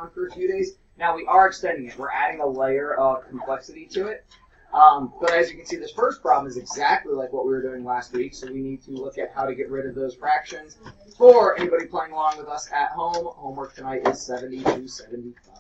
on for a few days. Now we are extending it. We're adding a layer of complexity to it. But as you can see, this first problem is exactly like what we were doing last week, so we need to look at how to get rid of those fractions. For anybody playing along with us at home, homework tonight is 70 to 75.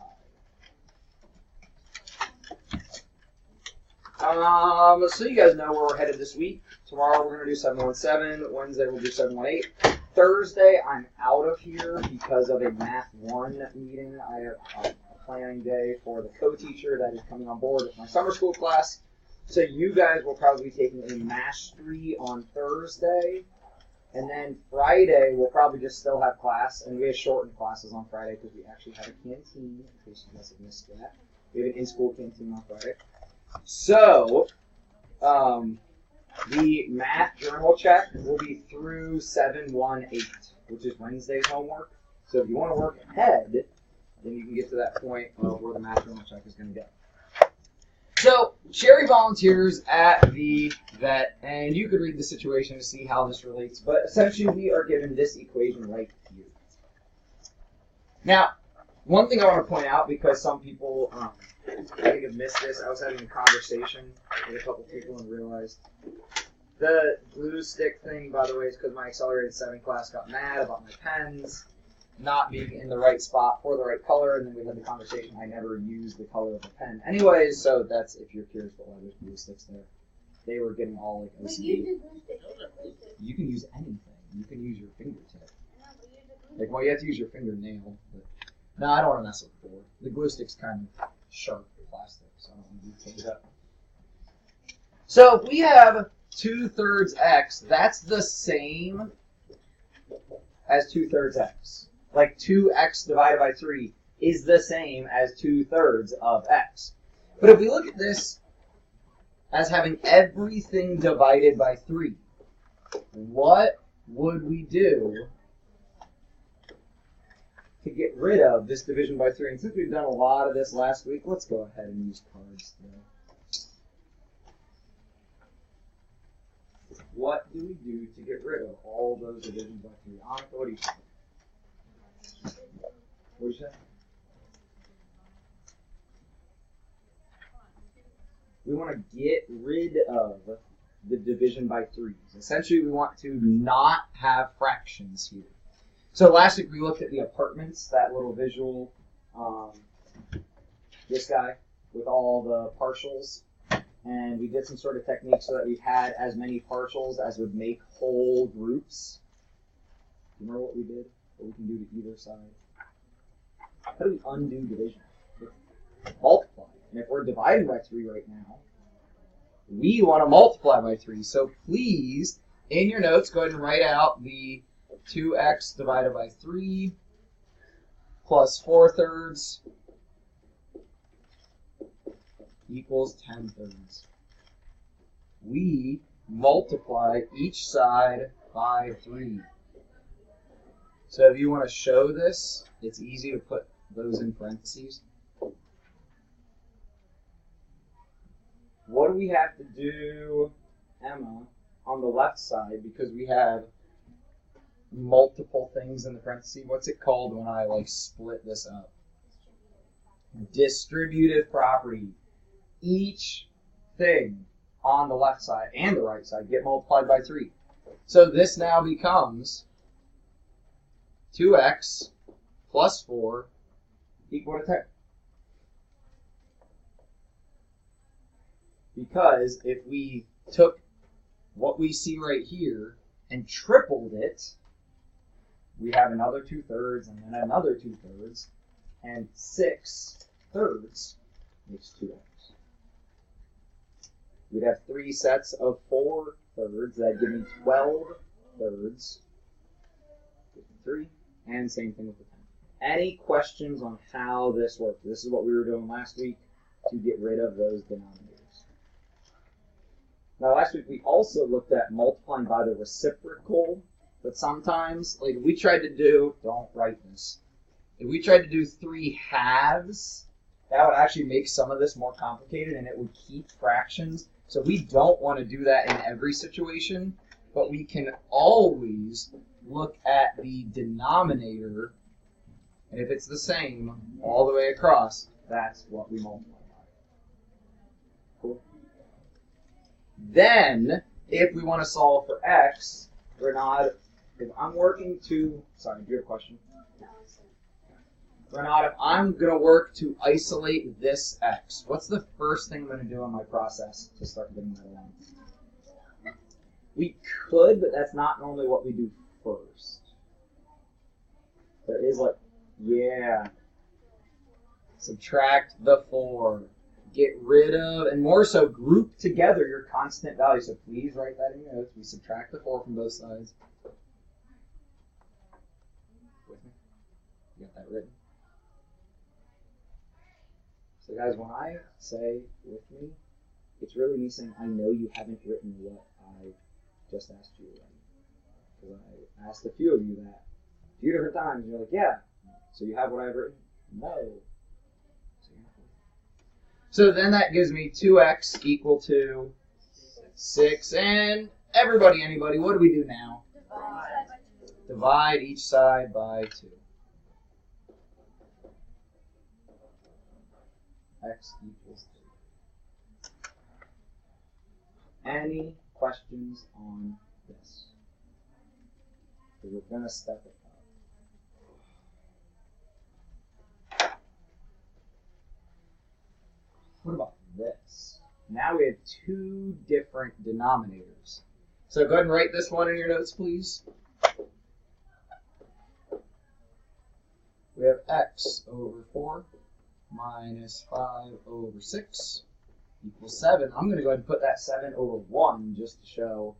So you guys know where we're headed this week. Tomorrow we're going to do 717. Wednesday we'll do 718. Thursday I'm out of here because of a Math 1 meeting. I have a planning day for the co-teacher that is coming on board with my summer school class. So you guys will probably be taking a mastery on Thursday. And then Friday we'll probably just still have class. And we have shortened classes on Friday because we actually have a canteen, in case you guys have missed that. We have an in-school canteen on Friday. So, the math journal check will be through 718, which is Wednesday's homework. So if you want to work ahead, then you can get to that point of where the math journal check is going to go. So, Sherry volunteers at the vet, and you could read the situation to see how this relates, but essentially we are given this equation right here. Now, one thing I want to point out, because some people I think have missed this, I was having a conversation with a couple people and realized the glue stick thing, by the way, is because my accelerated 7 class got mad about my pens not being in the right spot for the right color, and then we had the conversation. I never used the color of the pen anyways, so that's, if you're curious about why there's glue sticks there. They were getting all like OCD. You can use anything. You can use your fingertip. Like, well, you have to use your fingernail, but no, I don't want to mess with the board. The glue stick's kind of sharp plastic, so I don't want to change that. So if we have 2/3 x, that's the same as 2/3 x. Like 2x divided by 3 is the same as 2/3 of x. But if we look at this as having everything divided by 3, what would we do to get rid of this division by 3? And since we've done a lot of this last week, let's go ahead and use cards today. What do we do to get rid of all those divisions by 3? Annika, what do you think? What did you say? We want to get rid of the division by 3s. Essentially, we want to not have fractions here. So last week we looked at the apartments, that little visual, this guy with all the partials, and we did some sort of technique so that we had as many partials as would make whole groups. Do you remember what we did? What we can do to either side? How do we undo division? Multiply. And if we're dividing by 3 right now, we want to multiply by 3. So please, in your notes, go ahead and write out the 2x divided by 3 plus 4/3 equals 10/3. We multiply each side by 3. So if you want to show this, it's easy to put those in parentheses. What do we have to do, Emma, on the left side, because we have multiple things in the parentheses? What's it called when I like split this up? Distributive property. Each thing on the left side and the right side get multiplied by 3. So this now becomes 2x plus 4 equal to 10. Because if we took what we see right here and tripled it, we have another 2/3 and then another 2/3, and 6/3 makes 2x. We'd have 3 sets of 4/3 that give me 12/3. 3, and same thing with the 10. Any questions on how this works? This is what we were doing last week to get rid of those denominators. Now, last week we also looked at multiplying by the reciprocal, but sometimes, like if we tried to do, don't write this, if we tried to do 3 halves, that would actually make some of this more complicated and it would keep fractions. So we don't want to do that in every situation, but we can always look at the denominator And if it's the same all the way across, that's what we multiply by. Cool. Then, if we want to solve for x, Renaud, if I'm working to, sorry, do you have a question? Renaud, if I'm going to work to isolate this x, what's the first thing I'm going to do in my process to start getting that along? We could, but that's not normally what we do first. There is like, yeah. Subtract the 4. Get rid of, and more so, group together your constant value. So please write that in your notes. We subtract the 4 from both sides. With me? You got that written? So guys, when I say with me, it's really me saying, I know you haven't written what I just asked you already. Because I asked a few of you that a few different times, and you're like, yeah. So you have what I've written? No. So then that gives me 2x equal to 6. And everybody, anybody, what do we do now? Divide each side by 2. X equals 3. Any questions on this? So we're going to step it up. What about this? Now we have 2 different denominators. So go ahead and write this one in your notes, please. We have x over 4 minus 5 over 6 equals 7. I'm going to go ahead and put that 7 over 1 just to show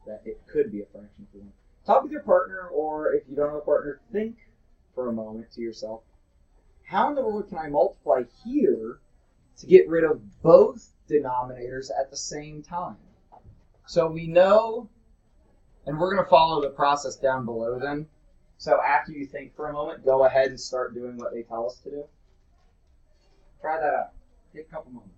that it could be a fraction for 1. Talk with your partner, or if you don't have a partner, think for a moment to yourself, how in the world can I multiply here to get rid of both denominators at the same time? So we know, and we're going to follow the process down below then. So after you think for a moment, go ahead and start doing what they tell us to do. Try that out. Take a couple moments.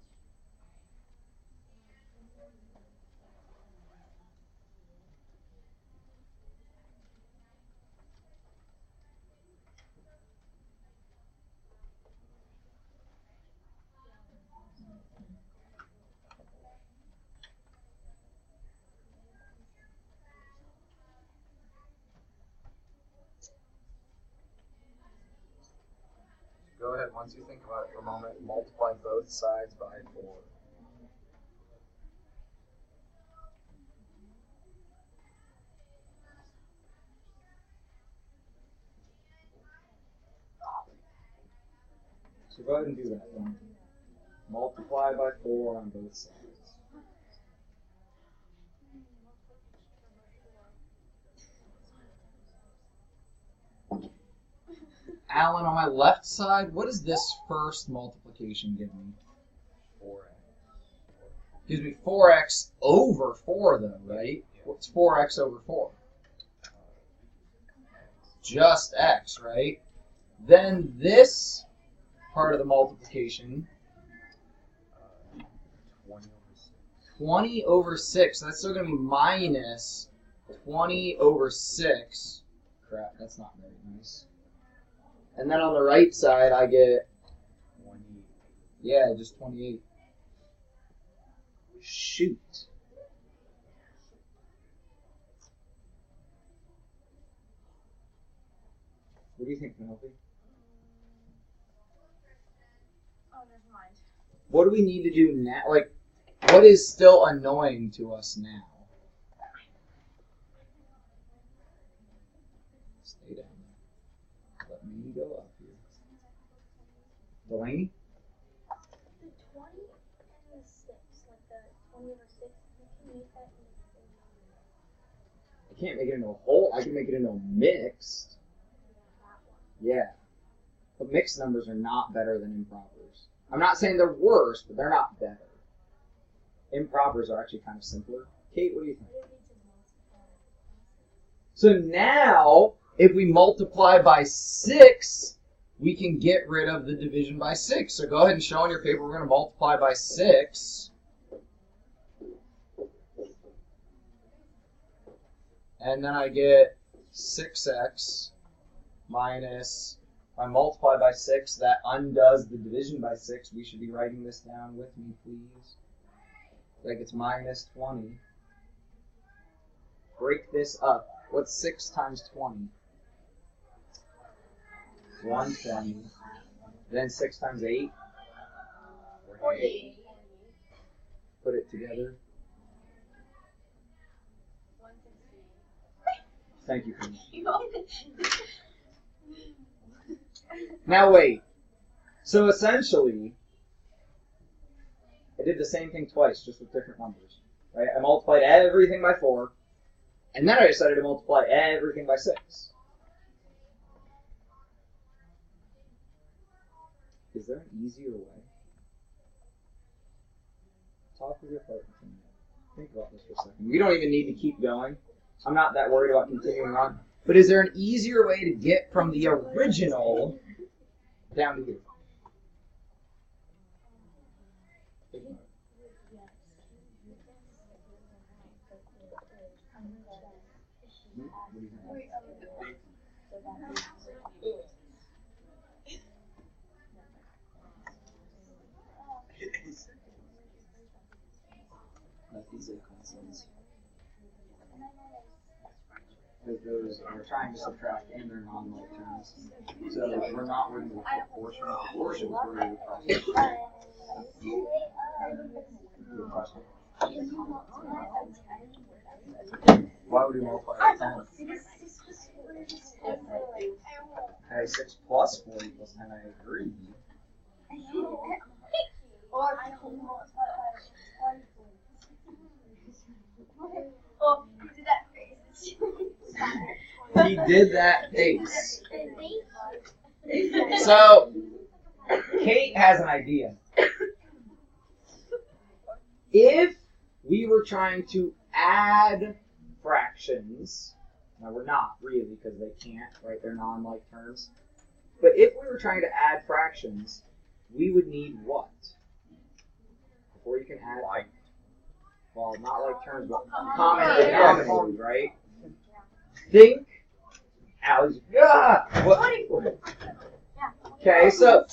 Go ahead, once you think about it for a moment, multiply both sides by 4. So go ahead and do that then. Multiply by 4 on both sides. Alan, on my left side, what does this first multiplication give me? 4x. Gives me 4x over 4, though, right? What's 4x over 4? Just x, right? Then this part of the multiplication, 20 over 6. That's still going to be minus 20 over 6. Crap, that's not very nice. And then on the right side, I get 28. Yeah, just 28. Shoot. What do you think, Penelope? Oh, never mind. What do we need to do now? Like, what is still annoying to us now? Stay down there. Let me go up here. Delaney? The 20 and the 6, like the 20 over 6, you can make that into the same number. I can't make it into a whole. I can make it into a mixed. Yeah. But mixed numbers are not better than impropers. I'm not saying they're worse, but they're not better. Impropers are actually kind of simpler. Kate, what do you think? So now, if we multiply by 6, we can get rid of the division by 6. So go ahead and show on your paper we're going to multiply by 6. And then I get 6x minus If I multiply by 6, that undoes the division by 6. We should be writing this down with me, please. Like it's minus 20. Break this up. What's 6 times 20? 120. Then 6 times 8? 48. Put it together. 168. Thank you, Queen. Now wait. So essentially, I did the same thing twice, just with different numbers. Right? I multiplied everything by 4, and then I decided to multiply everything by 6. Is there an easier way? Talk with your partner. Think about this for a second. We don't even need to keep going. I'm not that worried about continuing on. But is there an easier way to get from the original down to here? These equations. Because those are trying to subtract and they're non-like terms. So we're not working with proportion. Proportion is where you're crossing. Why would we multiply by 10? Okay, 6 plus 4 equals 10, I agree. Or I can multiply by 20. Oh, he did that face. He did that face. So, Kate has an idea. If we were trying to add fractions, now we're not really because they can't, right? They're non-like terms. But if we were trying to add fractions, we would need what? Before you can add, well, not like terms, but common denominators, right? Think, Alex, okay, so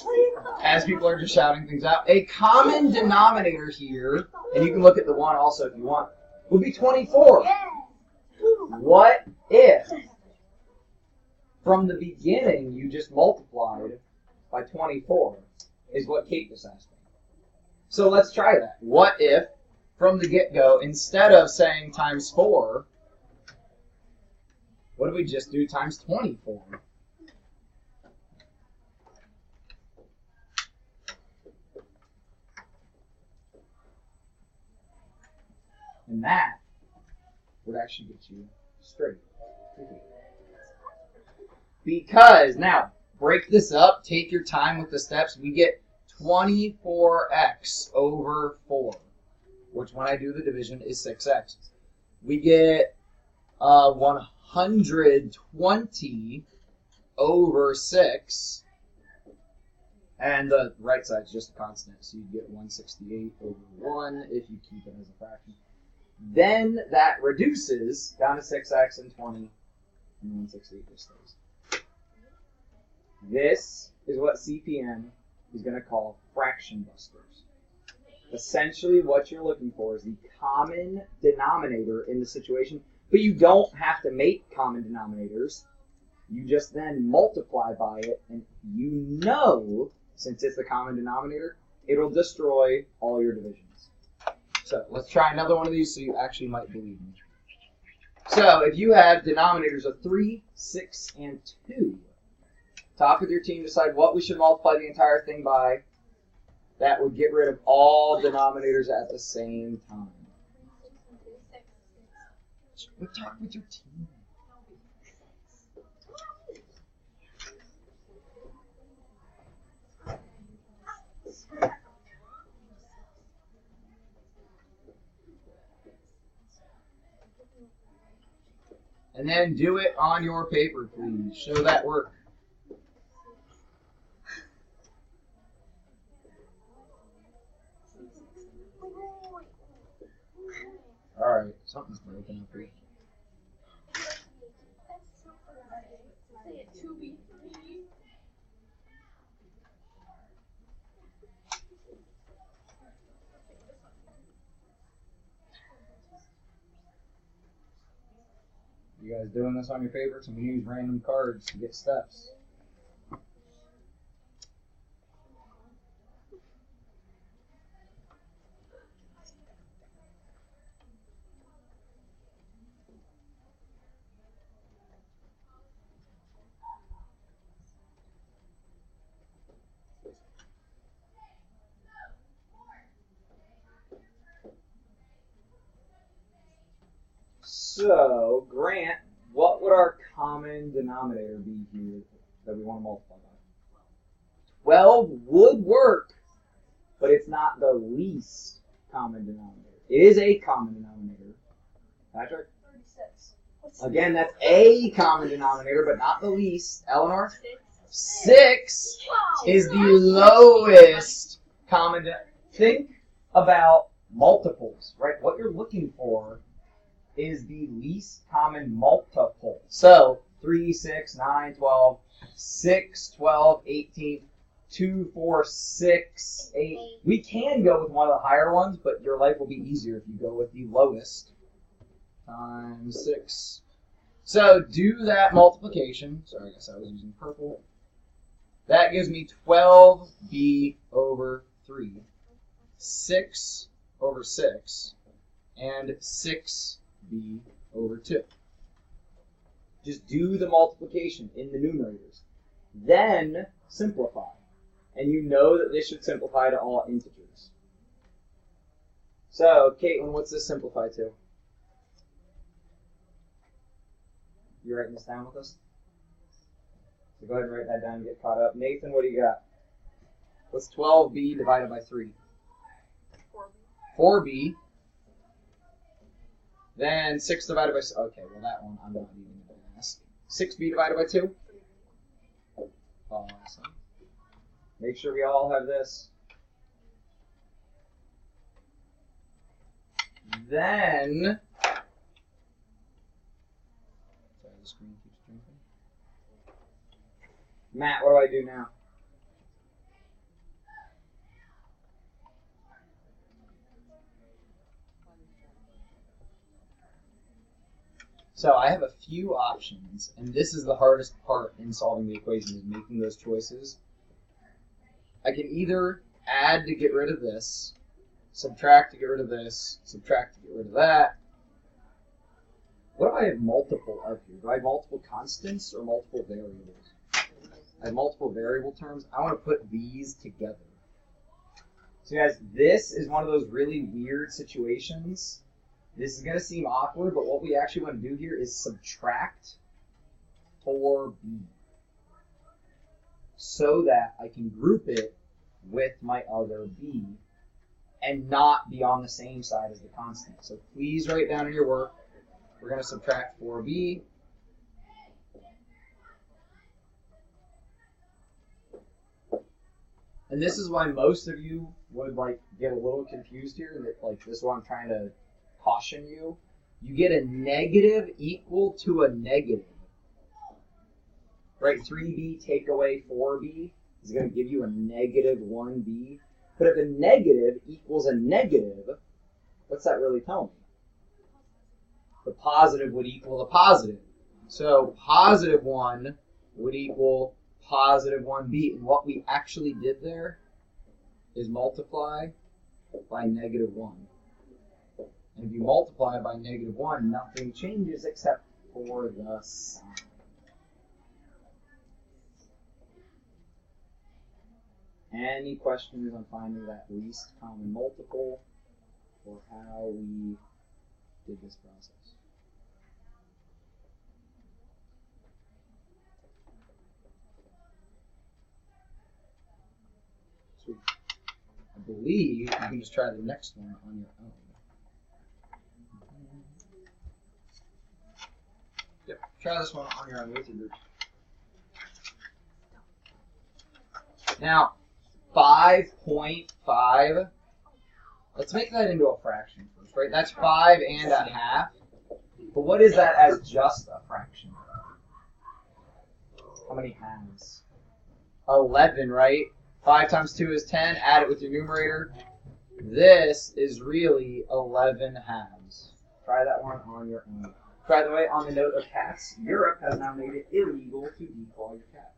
as people are just shouting things out, a common denominator here, and you can look at the 1 also if you want, would be 24. What if from the beginning you just multiplied by 24 is what Kate was asking. So let's try that. What if from the get-go, instead of saying times 4, what do we just do times 24? And that would actually get you straight. Because, now, break this up, take your time with the steps, we get 24x over 4, which when I do the division is 6x. We get 120 over 6, and the right side is just a constant, so you get 168 over 1 if you keep it as a fraction. Then that reduces down to 6x and 20, and 168 just stays. This is what CPN is going to call fraction busters. Essentially what you're looking for is the common denominator in the situation, but you don't have to make common denominators. You just then multiply by it, and you know, since it's the common denominator, it'll destroy all your divisions. So let's try another one of these so you actually might believe me. So if you have denominators of 3, 6, and 2, talk with your team, decide what we should multiply the entire thing by. That would get rid of all denominators at the same time. But talk with your team. And then do it on your paper, please. Show that work. Alright, something's broken up here. You guys doing this on your favorites? I'm going to use random cards to get steps. So, Grant, what would our common denominator be here that we want to multiply by? 12 would work, but it's not the least common denominator. It is a common denominator. Patrick? 36. Again, that's a common denominator, but not the least. Eleanor? 6. 6 is the lowest common denominator. Think about multiples, right? What you're looking for is the least common multiple. So 3, 6, 9, 12, 6, 12, 18, 2, 4, 6, 8. We can go with one of the higher ones, but your life will be easier if you go with the lowest times 6. So do that multiplication. Sorry, I guess I was using purple. That gives me 12b over 3, 6 over 6, and 6b over 2. Just do the multiplication in the numerators. Then simplify. And you know that this should simplify to all integers. So, Caitlin, what's this simplify to? You writing this down with us? So go ahead and write that down and get caught up. Nathan, what do you got? What's 12b divided by 3? 4b. 4b. Then 6 divided by... Okay, well that one I'm not even going to ask. 6b divided by 2? Awesome. Make sure we all have this. Then... Sorry, the screen keeps drinking. Matt, what do I do now? So I have a few options, and this is the hardest part in solving the equation, is making those choices. I can either add to get rid of this, subtract to get rid of this, subtract to get rid of that. What do I have multiple of here? Do I have multiple constants or multiple variables? I have multiple variable terms. I want to put these together. So guys, this is one of those really weird situations. This is going to seem awkward, but what we actually want to do here is subtract 4b so that I can group it with my other b and not be on the same side as the constant. So please write down in your work, we're going to subtract 4b. And this is why most of you would get a little confused here, and this is what I'm trying to caution you. You get a negative equal to a negative. Right? 3b take away 4b is going to give you a negative 1b. But if a negative equals a negative, what's that really telling me? The positive would equal the positive. So positive 1 would equal positive 1b. And what we actually did there is multiply by negative 1. And if you multiply by negative 1, nothing changes except for the sign. Any questions on finding that least common multiple or how we did this process? Sweet. I believe you can just try the next one on your own. Yep, try this one on your own with your group. Now, 5.5, let's make that into a fraction first, right? That's 5 and a half. But what is that as just a fraction? How many halves? 11, right? 5 times 2 is 10. Add it with your numerator. This is really 11 halves. Try that one on your own. By the way, on the note of cats, Europe has now made it illegal to declaw your cat.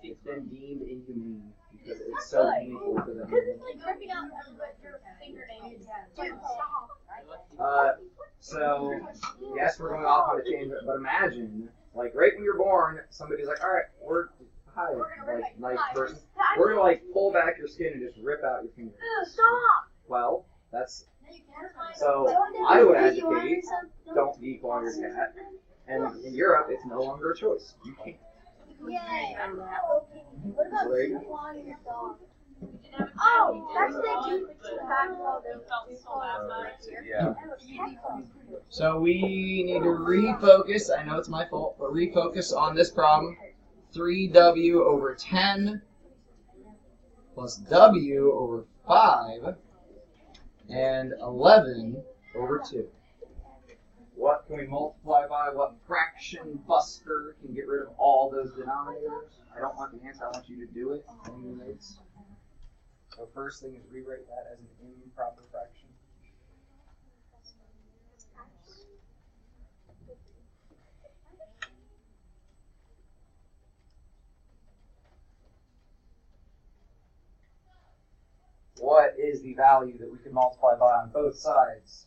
It's been deemed inhumane because it's so painful for them. So, yes, we're going off on a tangent, but imagine, like, right when you're born, somebody's like, all right, hi, like, nice person. We're gonna, like, pull back your skin and just rip out your fingers. Well, that's, so I would advocate, don't declaw your cat. And in Europe, it's no longer a choice. You can't. What about So there you go. declawing your dog? Oh, that's the Yeah. So we need to refocus. I know it's my fault, but refocus on this problem. 3w over 10 plus w over 5 and 11 over 2. What can we multiply by? What fraction buster can get rid of all those denominators? I don't want the answer. I want you to do it in your notes. So first thing is rewrite that as an improper fraction. What is the value that we can multiply by on both sides?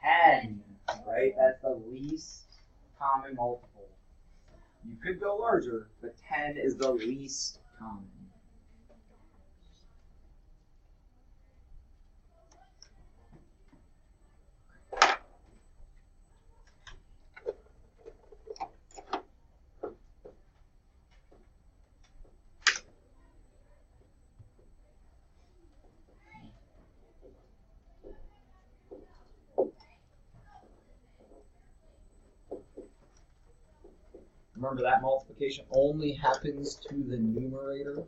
10, right? That's the least common multiple. You could go larger, but 10 is the least common. Remember that multiplication only happens to the numerator.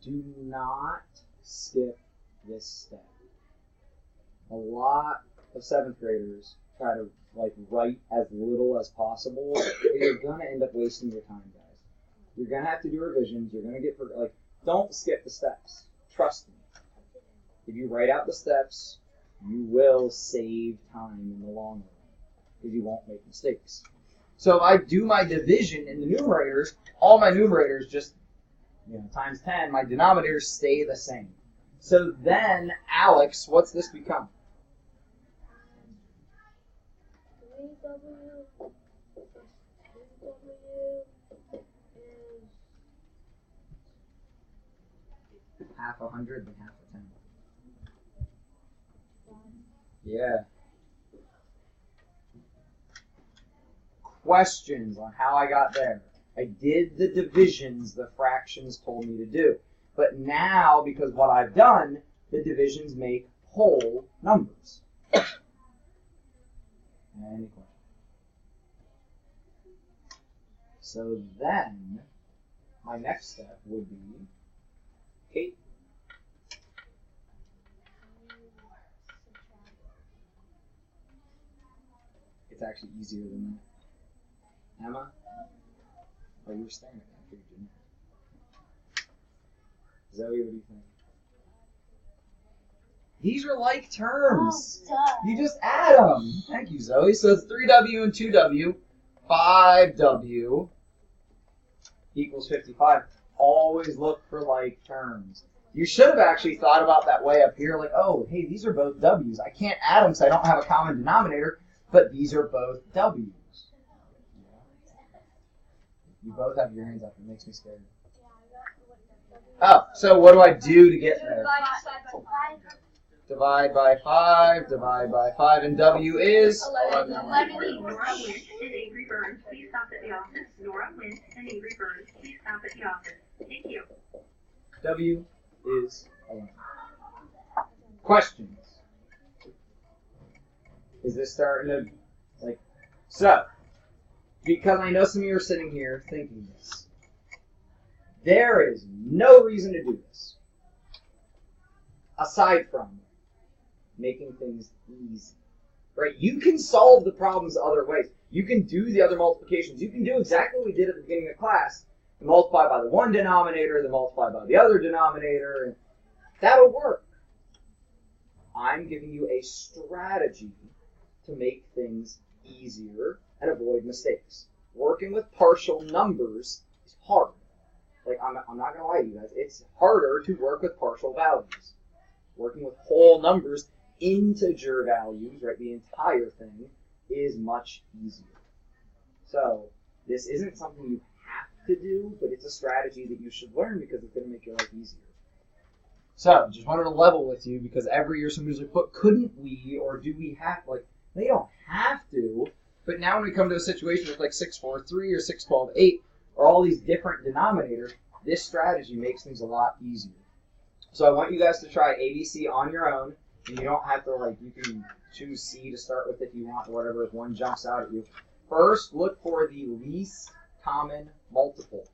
Do not skip this step. A lot of 7th graders try to write as little as possible, but you're gonna end up wasting your time, guys. You're gonna have to do revisions. You're gonna get don't skip the steps. Trust me. If you write out the steps, you will save time in the long run because you won't make mistakes. So if I do my division in the numerators, all my numerators just times 10, my denominators stay the same. So then, Alex, what's this become? 3w is Half 100 and half a 10. Yeah. Questions on how I got there? I did the divisions the fractions told me to do. But now, because what I've done, the divisions make whole numbers. Any questions? So then, my next step would be 8. It's actually easier than that. Emma? Oh, you were staring at that page, didn't you? Zoe, what do you think? These are like terms. You just add them. Thank you, Zoe. So it's 3w and 2w. 5w equals 55. Always look for like terms. You should have actually thought about that way up here. Like, oh, hey, these are both w's. I can't add them, so I don't have a common denominator. But these are both w's. You both have your hands up. It makes me scared. Oh, so what do I do to get there? Divide by 5, divide by 5, and w is? 11. Nora went and Avery Burns, please stop at the office. Nora went and Avery Burns, please stop at the office. Thank you. W is 11. Questions? Is this starting to So, because I know some of you are sitting here thinking this, there is no reason to do this aside from making things easy. Right? You can solve the problems other ways. You can do the other multiplications. You can do exactly what we did at the beginning of class. Multiply by the one denominator, then multiply by the other denominator, and that'll work. I'm giving you a strategy to make things easier and avoid mistakes. Working with partial numbers is hard. Like, I'm not going to lie to you guys. It's harder to work with partial values. Working with whole numbers, integer values, right, the entire thing, is much easier. So, this isn't something you have to do, but it's a strategy that you should learn because it's going to make your life easier. So, just wanted to level with you because every year somebody's like, but couldn't we, or do we have, like, they don't have to, but now when we come to a situation with like 643 or 612.8, or all these different denominators, this strategy makes things a lot easier. So I want you guys to try ABC on your own, and you don't have to, like, you can choose C to start with if you want, or whatever, if one jumps out at you. First, look for the least common multiple.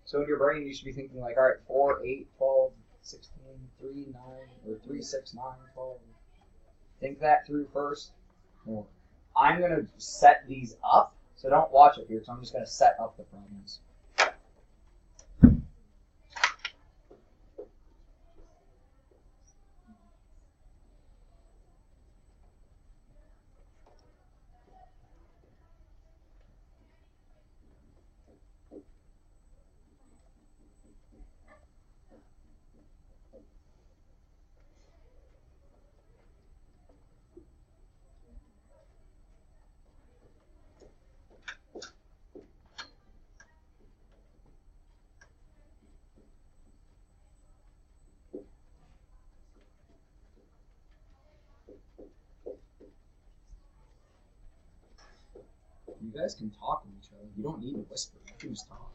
So in your brain, you should be thinking like, all right, 4, 8, 12, 16, 3, 9, or 3, 6, 9, 12. Think that through first. I'm going to set these up, so don't watch it here, so I'm just going to set up the problems. You guys can talk with each other. You don't need to whisper. You can just talk.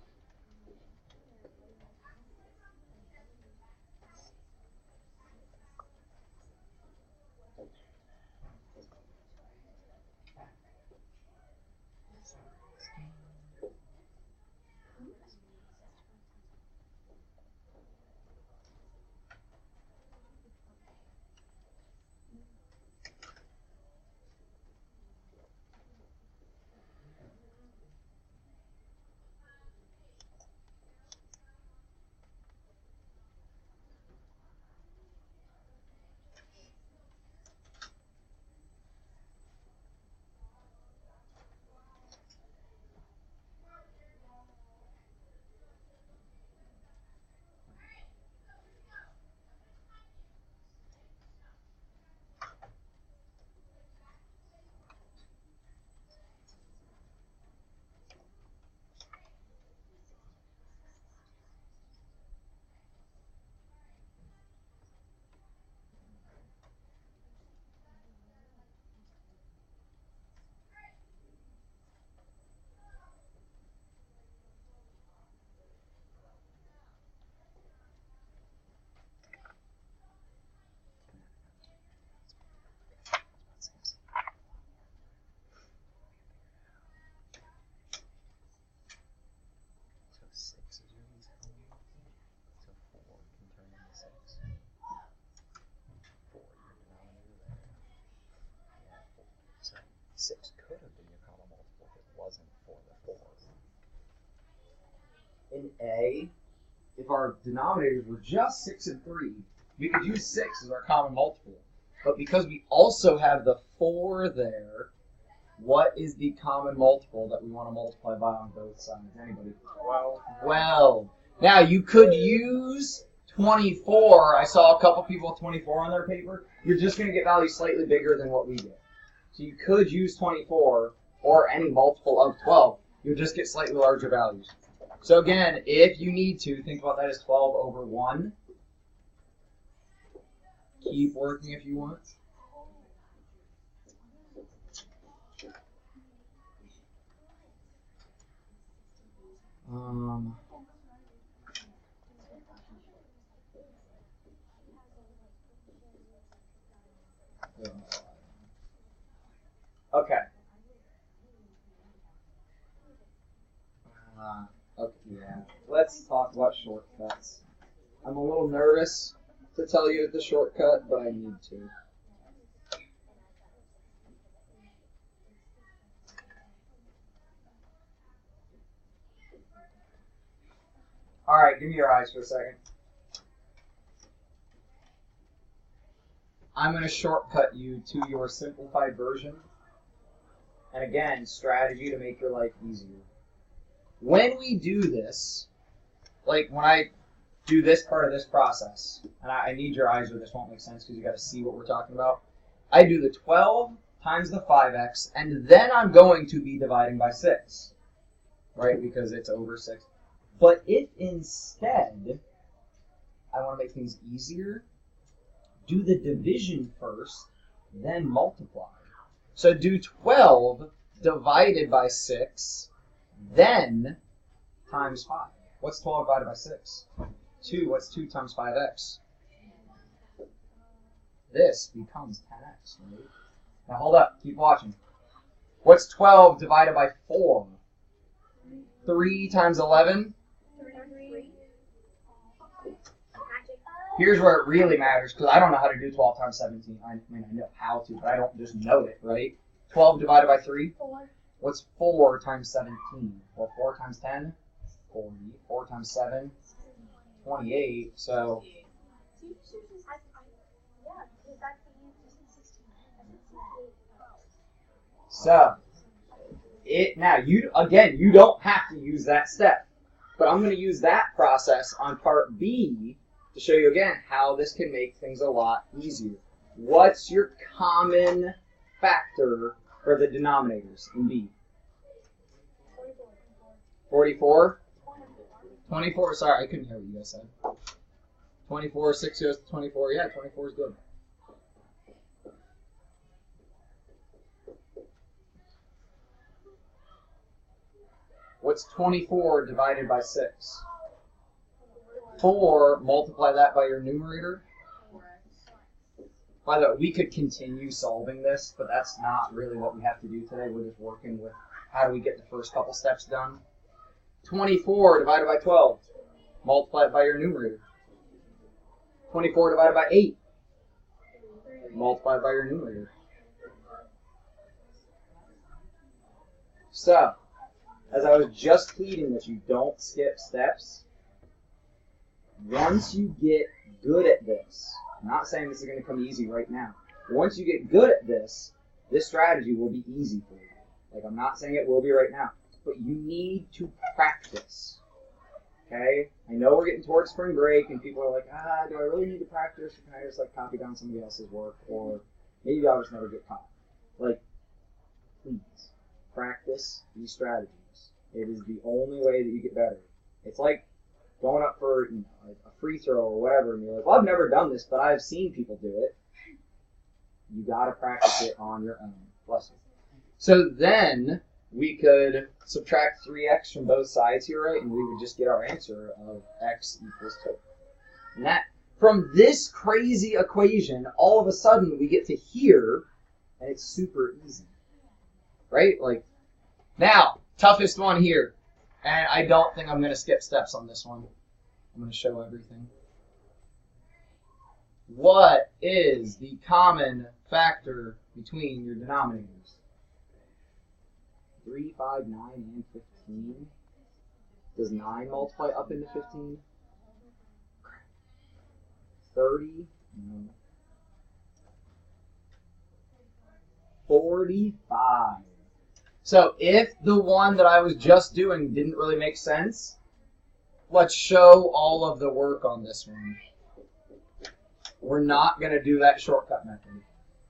Six could have been your common multiple if it wasn't for the 4. In A, if our denominators were just 6 and 3, we could use 6 as our common multiple. But because we also have the 4 there, what is the common multiple that we want to multiply by on both sides? Anybody? 12. Now, you could use 24. I saw a couple people with 24 on their paper. You're just going to get values slightly bigger than what we get. So you could use 24 or any multiple of 12. You'll just get slightly larger values. So again, if you need to, think about that as 12 over 1. Keep working if you want. Okay. let's talk about shortcuts. I'm a little nervous to tell you the shortcut, but I need to. All right, give me your eyes for a second. I'm going to shortcut you to your simplified version. And again, strategy to make your life easier. When we do this, like when I do this part of this process, and I need your eyes or this won't make sense because you got to see what we're talking about. I do the 12 times the 5x, and then I'm going to be dividing by 6, right? Because it's over 6. But if instead I want to make things easier, do the division first, then multiply. So do 12 divided by 6, then times 5. What's 12 divided by 6? 2. What's 2 times 5x? This becomes 10x, right? Now hold up, keep watching. What's 12 divided by 4? 3 times 11? Here's where it really matters, because I don't know how to do 12 times 17. I mean, I know how to, but I don't just know it, right? 12 divided by 3? 4. What's 4 times 17? Well, 4 times 10? 40. 4 times 7? 28. So, now you don't have to use that step, but I'm going to use that process on part B to show you again how this can make things a lot easier. What's your common factor for the denominators in B? 44? 24, sorry, I couldn't hear what you guys said. 24, 6 goes to 24. Yeah, 24 is good. What's 24 divided by 6? 4, multiply that by your numerator. By the way, we could continue solving this, but that's not really what we have to do today. We're just working with how do we get the first couple steps done. 24 divided by 12. Multiply it by your numerator. 24 divided by 8. Multiply it by your numerator. So, as I was just pleading with you, don't skip steps. Once you get good at this, I'm not saying this is going to come easy right now. Once you get good at this, this strategy will be easy for you. Like, I'm not saying it will be right now, but you need to practice. Okay? I know we're getting towards spring break, and people are like, do I really need to practice? Or can I just, like, copy down somebody else's work? Or maybe I'll just never get caught. Like, please, practice these strategies. It is the only way that you get better. It's like going up for a free throw or whatever, and you're like, well, I've never done this, but I've seen people do it. You got to practice it on your own. Bless you. So then we could subtract 3x from both sides here, right? And we would just get our answer of x equals 2. And that, from this crazy equation, all of a sudden we get to here, and it's super easy. Right? Like, now, toughest one here. And I don't think I'm going to skip steps on this one. I'm going to show everything. What is the common factor between your denominators? 3, 5, 9, and 15. Does 9 multiply up into 15? 30? No. 45. So if the one that I was just doing didn't really make sense, let's show all of the work on this one. We're not going to do that shortcut method.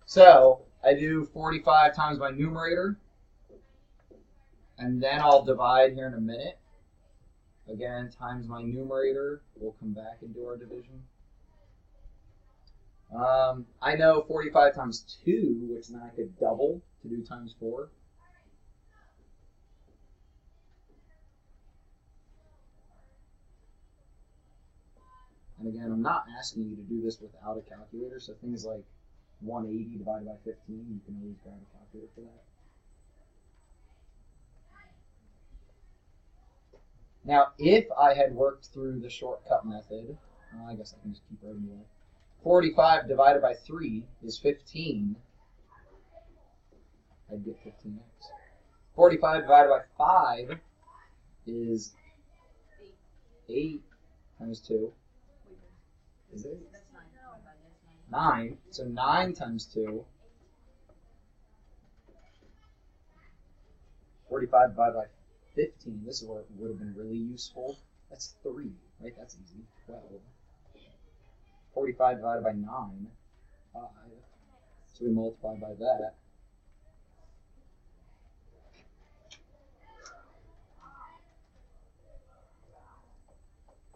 So I do 45 times my numerator, and then I'll divide here in a minute. Again, times my numerator. We'll come back and do our division. I know 45 times 2, which then I could double to do times 4. And again, I'm not asking you to do this without a calculator, so things like 180 divided by 15, you can always grab a calculator for that. Now, if I had worked through the shortcut method, well, I guess I can just keep writing away. 45 divided by 3 is 15. I'd get 15x. 45 divided by 5 is 8 times 2. Is it? 9. So 9 times 2. 45 divided by 15. This is where it would have been really useful. That's 3, right? That's easy. 12. 45 divided by 9. 5. So we multiply by that.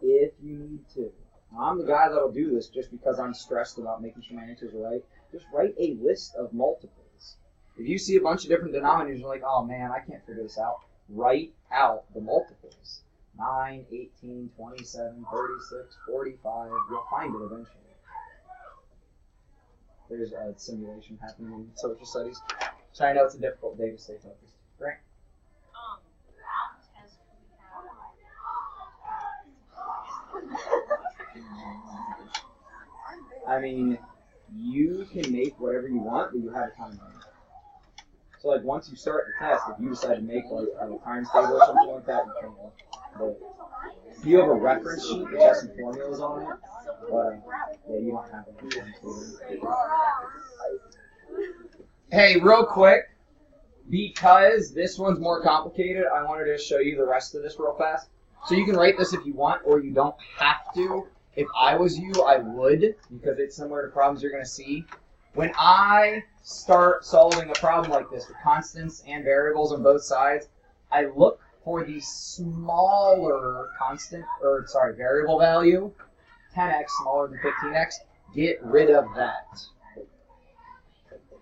If you need to. I'm the guy that'll do this just because I'm stressed about making sure my answers are right. Just write a list of multiples. If you see a bunch of different denominators, you're like, oh man, I can't figure this out. Write out the multiples. 9, 18, 27, 36, 45. You'll find it eventually. There's a simulation happening in social studies. So I know it's a difficult day to stay focused. Great. I mean, you can make whatever you want, but you have a time limit. So, like, once you start the test, if you decide to make, like, a times table or something like that, you can. But you have a reference sheet which has some formulas on it, but, yeah, you don't have it. Hey, real quick, because this one's more complicated, I wanted to show you the rest of this real fast. So you can write this if you want, or you don't have to. If I was you, I would, because it's similar to problems you're going to see. When I start solving a problem like this with constants and variables on both sides, I look for the smaller variable value, 10x smaller than 15x. Get rid of that.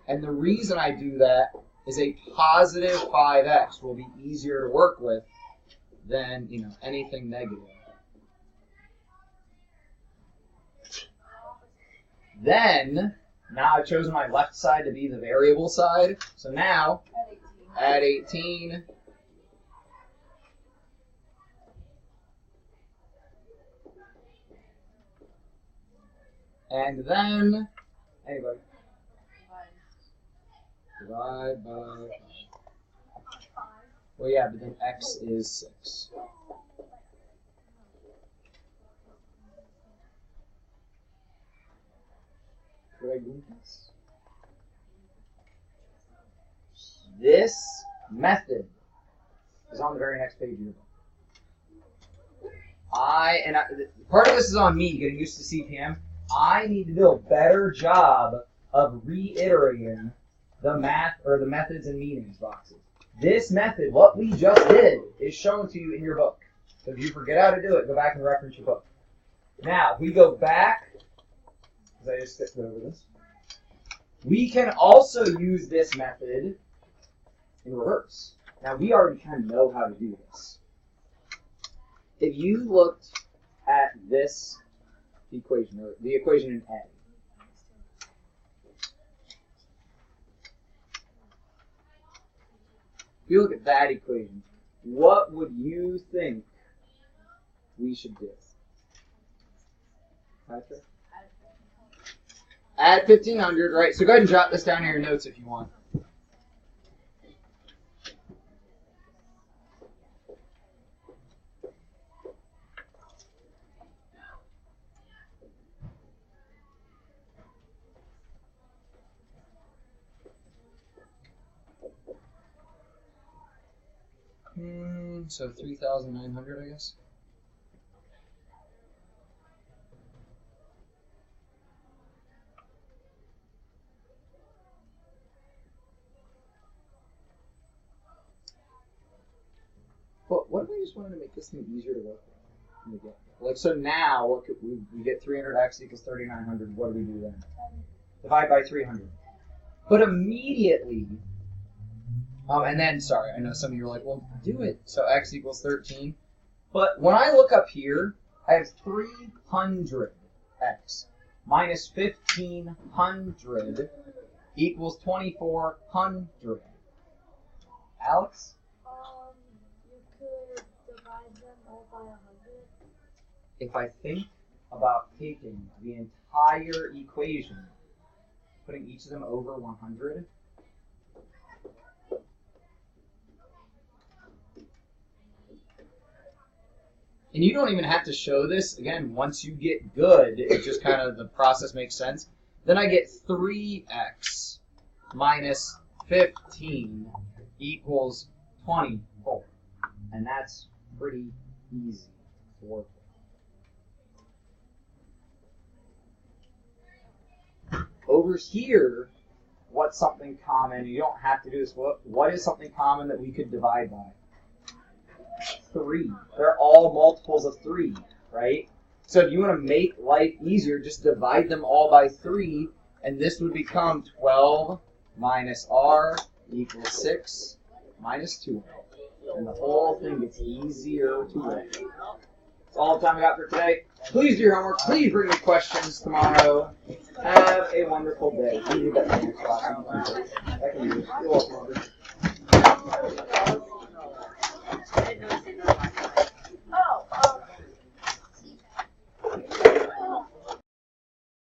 And the reason I do that is a positive 5x will be easier to work with than, anything negative. Then, now I've chosen my left side to be the variable side. So now, add 18. And then, anybody? Divide by, well, yeah, but then x is 6. Should I do this? This method is on the very next page of your book. Part of this is on me getting used to CPM. I need to do a better job of reiterating the math or the methods and meanings boxes. This method, what we just did, is shown to you in your book. So if you forget how to do it, go back and reference your book. Now, if we go back, because I just skipped over this, we can also use this method in reverse. Now, we already kind of know how to do this. If you looked at this equation, or the equation in A, if you look at that equation, what would you think we should do? Patrick? Add 1,500, right? So go ahead and jot this down in your notes if you want. So 3,900, I guess. But what if I just wanted to make this thing easier to work with? Like, so now, what could we get 300x equals 3,900. What do we do then? Divide by 300. But immediately, and then, sorry, I know some of you are like, well, do it. So x equals 13. But when I look up here, I have 300x minus 1,500 equals 2,400. Alex? You could divide them all 100. If I think about taking the entire equation, putting each of them over 100, and you don't even have to show this. Again, once you get good, it just kind of, the process makes sense. Then I get 3x minus 15 equals 24. And that's pretty easy to work with. Over here, what's something common? You don't have to do this. What is something common that we could divide by? 3. They're all multiples of 3, right? So if you want to make life easier, just divide them all by 3, and this would become 12 minus r equals 6 minus 2. And the whole thing gets easier to write. That's all the time we got for today. Please do your homework. Please bring me questions tomorrow. Have a wonderful day. You can do that in the next class. That can be it. You're welcome.